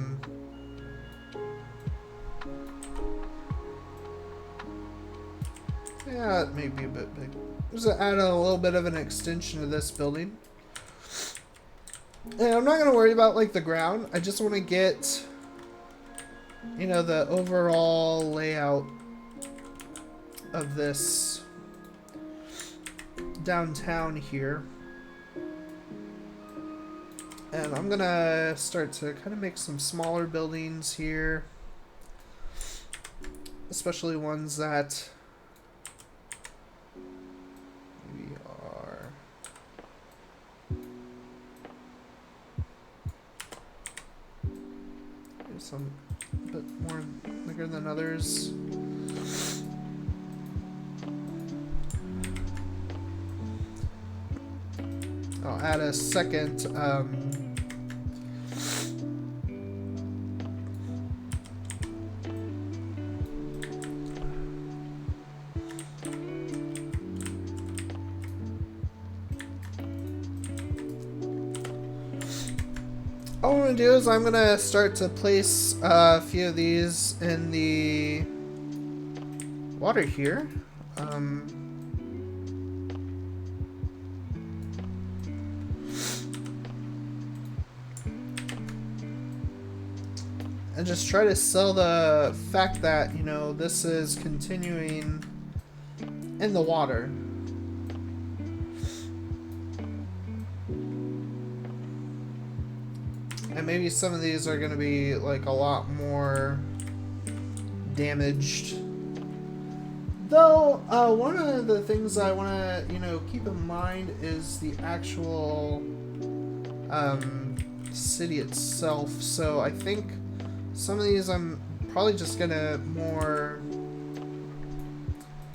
it may be a bit big. Just add a little bit of an extension to this building. And I'm not going to worry about like the ground. I just want to get, you know, the overall layout of this downtown here. And I'm gonna start to kind of make some smaller buildings here, especially ones that maybe are some a bit more bigger than others. I'll add a second all I'm going to do is I'm going to start to place a few of these in the water here. And just try to sell the fact that, you know, this is continuing in the water. And maybe some of these are going to be like a lot more damaged. Though, one of the things I want to, you know, keep in mind is the actual city itself. So I think some of these I'm probably just going to more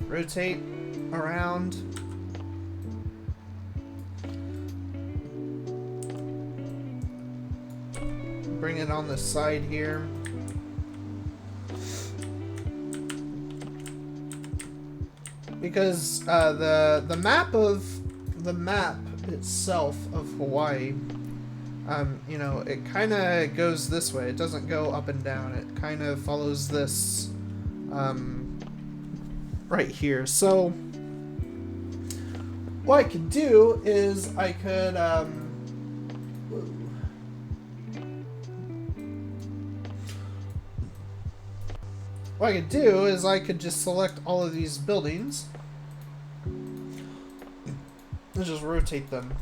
rotate around. Bring it on the side here. Because the map itself of Hawaii, you know, it kind of goes this way. It doesn't go up and down. It kind of follows this right here. So what I could do is I could what I could do is I could just select all of these buildings and just rotate them.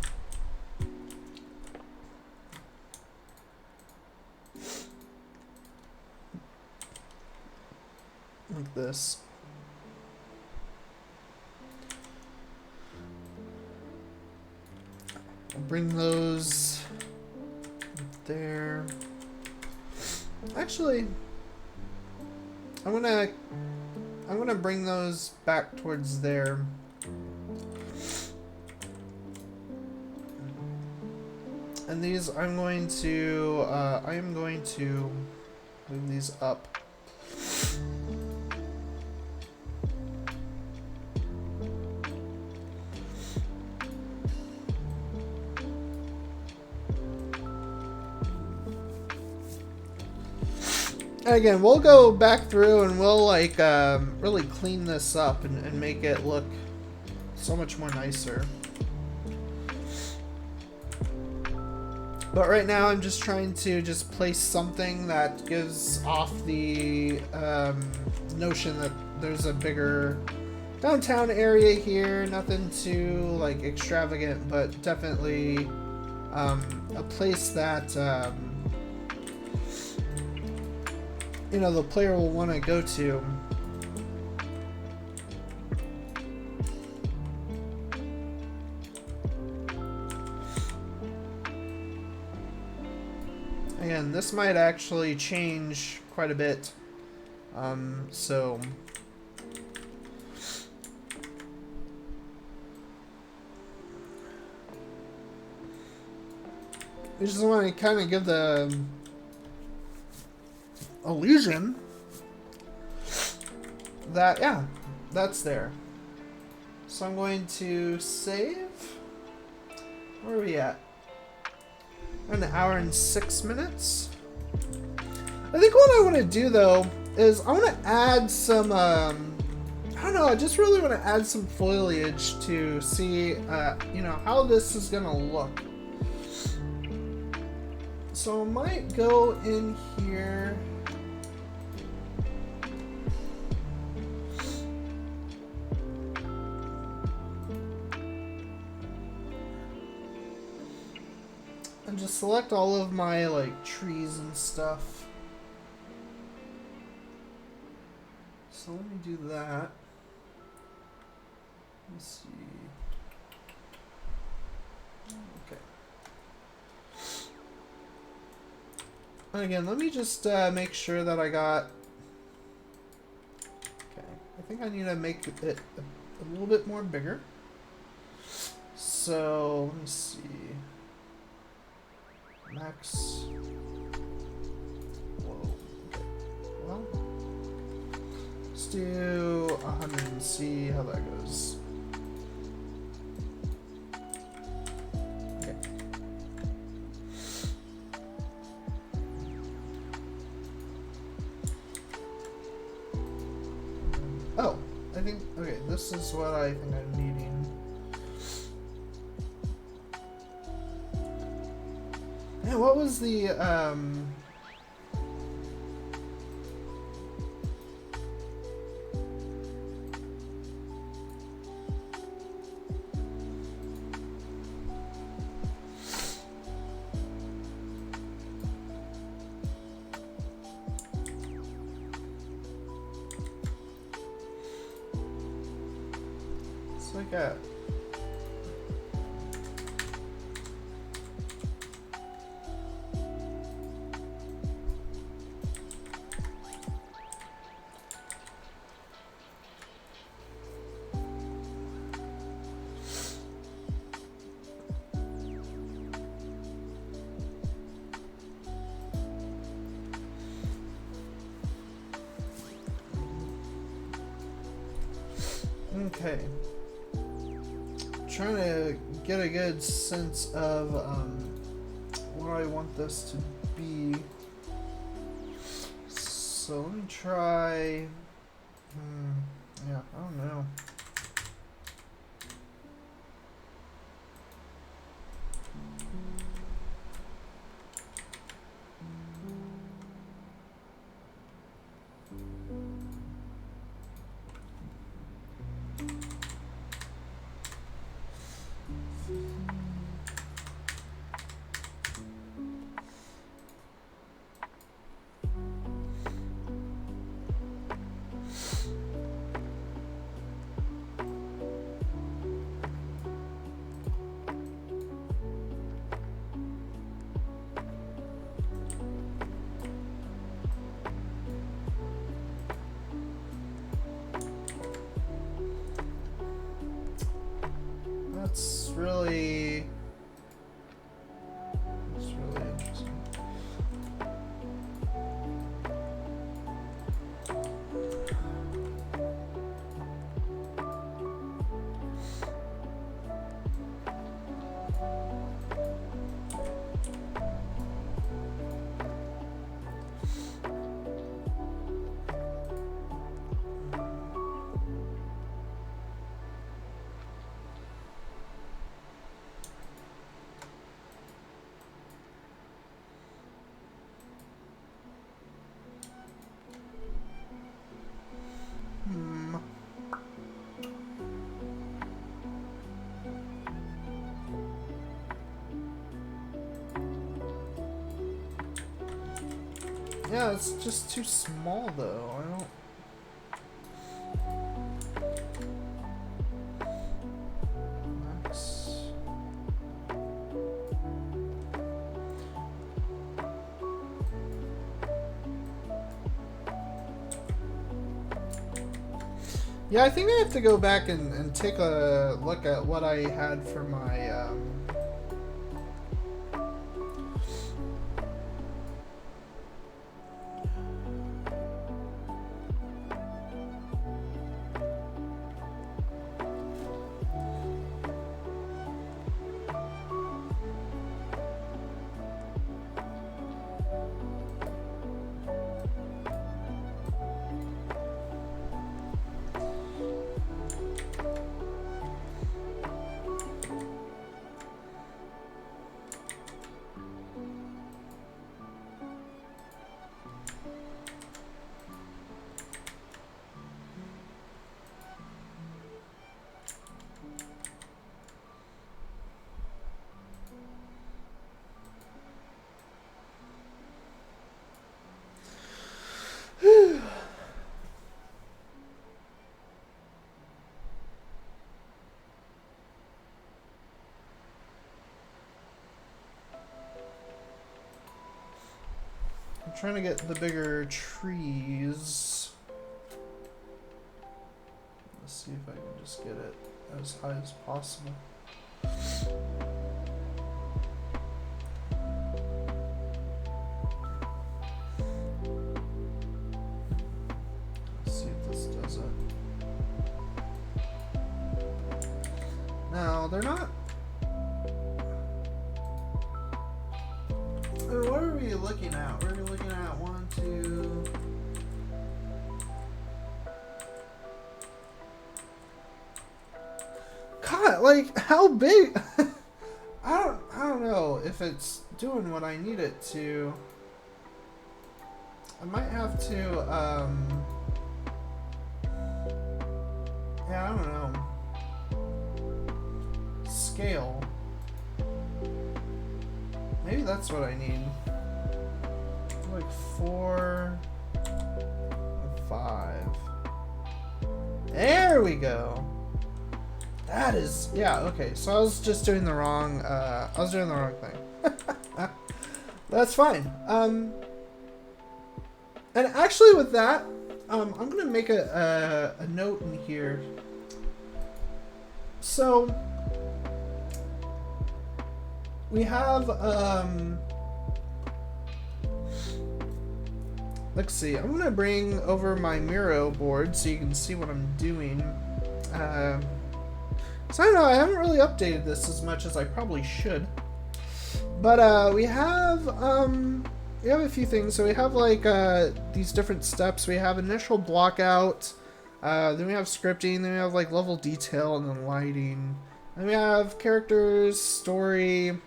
Like this. I'll bring those there. Actually, I'm gonna bring those back towards there. And these I am going to move these up. Again, we'll go back through and we'll like really clean this up and make it look so much more nicer. But right now I'm just trying to just place something that gives off the notion that there's a bigger downtown area here. Nothing too like extravagant, but definitely a place that you know, the player will want to go to. Again, this might actually change quite a bit. So we just want to kind of give the illusion that, yeah, that's there. So I'm going to save. Where are we at? An hour and 6 minutes. I think what I want to do though is I want to add some I don't know, I just really want to add some foliage to see you know, how this is gonna look. So I might go in here. And just select all of my like trees and stuff. So let me do that. Let's see. Okay. And again, let me just make sure that I got. Okay, I think I need to make it a little bit more bigger. So let me see. Max. Whoa. Okay. Well, let's do 100 and see how that goes. Okay. Oh, I think, okay, this is what I think I'm needing. Yeah, what was the, it's like a, okay. Trying to get a good sense of what I want this to be. So let me try. Yeah, I don't know. That's really interesting. Yeah, it's just too small though. I don't. Max. Yeah, I think I have to go back and take a look at what I had for my I'm trying to get the bigger trees. Let's see if I can just get it as high as possible. Let's see if this does it. Now, they're not... What are we looking at? We're looking at 1, 2... God, like, how big? I don't know if it's doing what I need it to. I might have to, yeah, I don't know. Scale. Maybe that's what I need. Like 4, 5. There we go. That is, yeah, okay. So I was just doing the wrong, thing. That's fine. And actually with that, I'm gonna make a note in here. So we have, let's see, I'm gonna bring over my Miro board so you can see what I'm doing. So I don't know, I haven't really updated this as much as I probably should. But we have a few things. So we have like these different steps. We have initial block out, then we have scripting, then we have like level detail and then lighting. Then we have characters, story,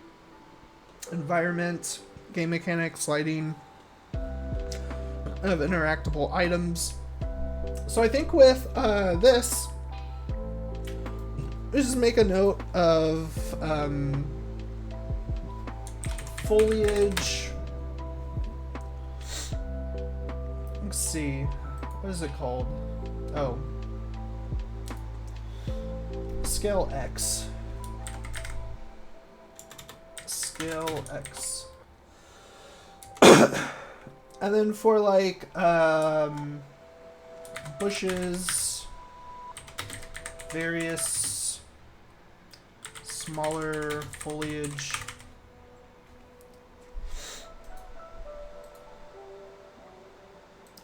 environment, game mechanics, lighting. I have interactable items. So I think with this, just make a note of foliage. Let's see, what is it called? Oh, scale X. Scale X. And then for like bushes, various smaller foliage.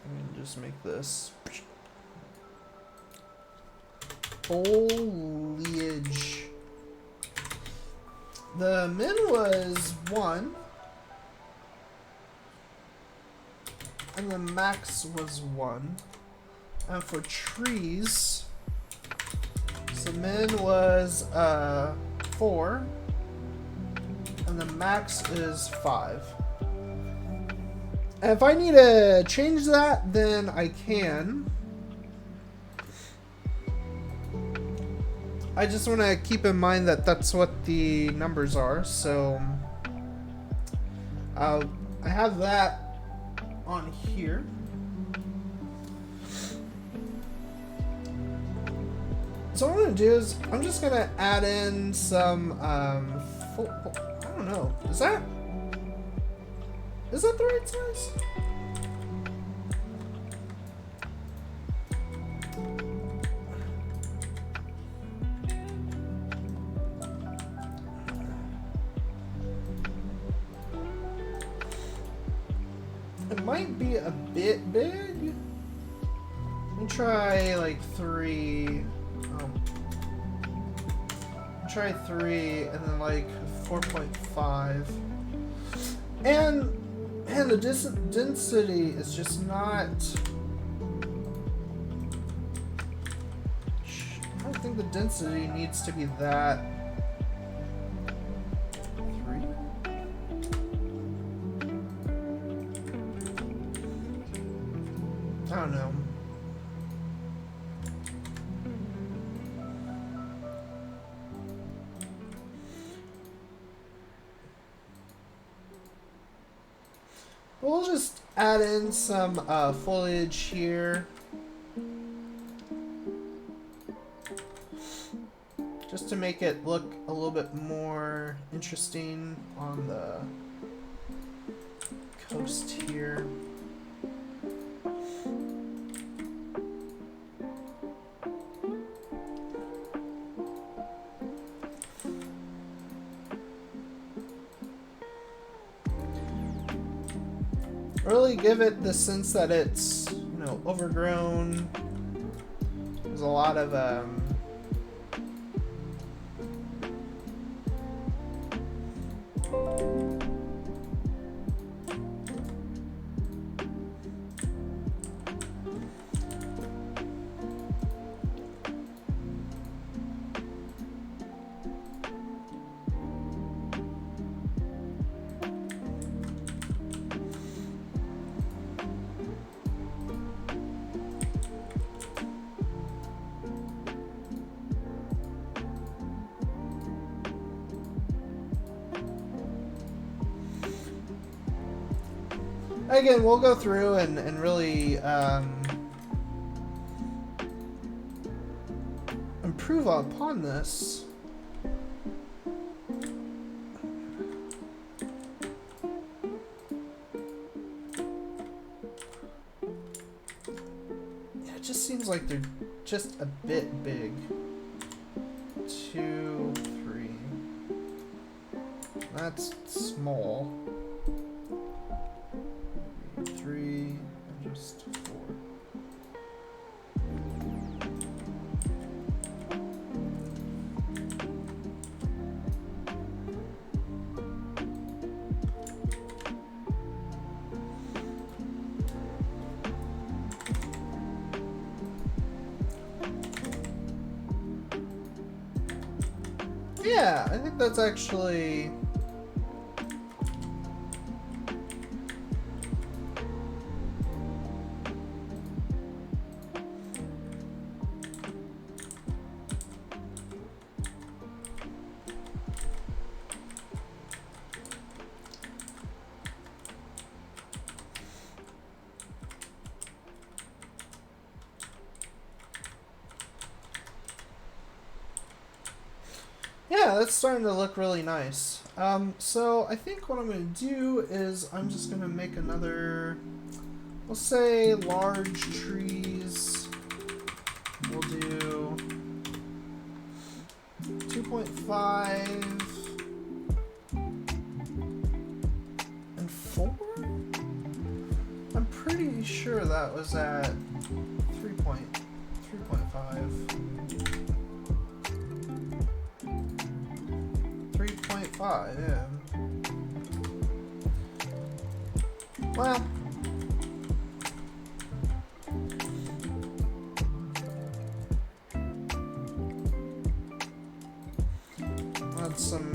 And just make this foliage. The min was 1. And the max was 1. And for trees, the min was 4. And the max is 5. And if I need to change that, then I can. I just want to keep in mind that that's what the numbers are. So I have that on here. So what I'm going to do is I'm just going to add in some, I don't know, is that the right size? It might be a bit big. Let me try like 3. Try 3 and then like 4.5. And the density is just not. I don't think the density needs to be that. 3? I don't know. We'll just add in some foliage here. Just to make it look a little bit more interesting on the coast here. Really give it the sense that it's, you know, overgrown. There's a lot of again, we'll go through and really improve upon this. Yeah, it just seems like they're just a bit big. 2, 3. That's small. 3 and just 4. Yeah, I think that's actually. Yeah, that's starting to look really nice. So I think what I'm going to do is I'm just going to make another, we'll say large trees. We'll do 2.5 and 4? I'm pretty sure that was at 3.5. 3.5, yeah. Well, add some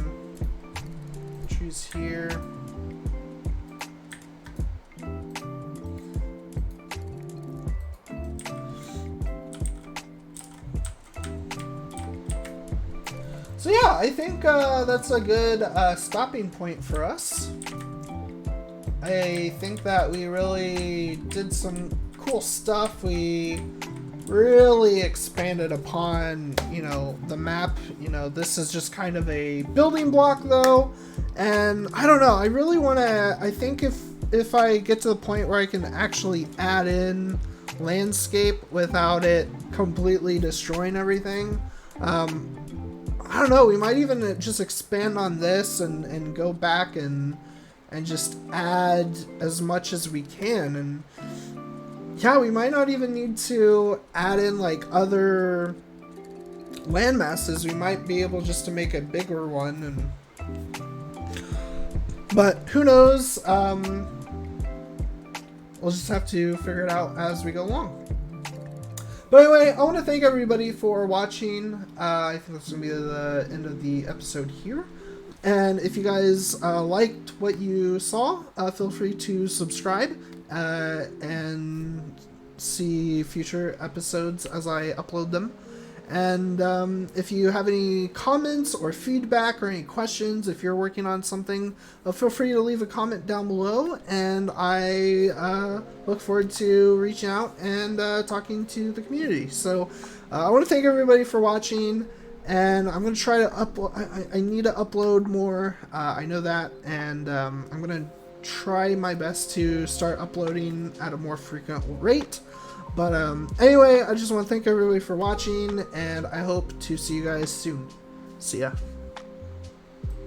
trees here. So yeah, I think that's a good stopping point for us. I think that we really did some cool stuff. We really expanded upon, you know, the map. You know, this is just kind of a building block though, and I don't know, I really want to, I think if I get to the point where I can actually add in landscape without it completely destroying everything, I don't know, we might even just expand on this and go back and just add as much as we can. And yeah, we might not even need to add in like other land masses. We might be able just to make a bigger one, but who knows? We'll just have to figure it out as we go along. But anyway, I want to thank everybody for watching. I think that's going to be the end of the episode here. And if you guys liked what you saw, feel free to subscribe and see future episodes as I upload them. And if you have any comments or feedback or any questions, if you're working on something, feel free to leave a comment down below. And I look forward to reaching out and talking to the community. So I want to thank everybody for watching. And I'm going to try to upload. I need to upload more. I know that. And I'm going to try my best to start uploading at a more frequent rate. But anyway, I just want to thank everybody for watching, and I hope to see you guys soon. See ya.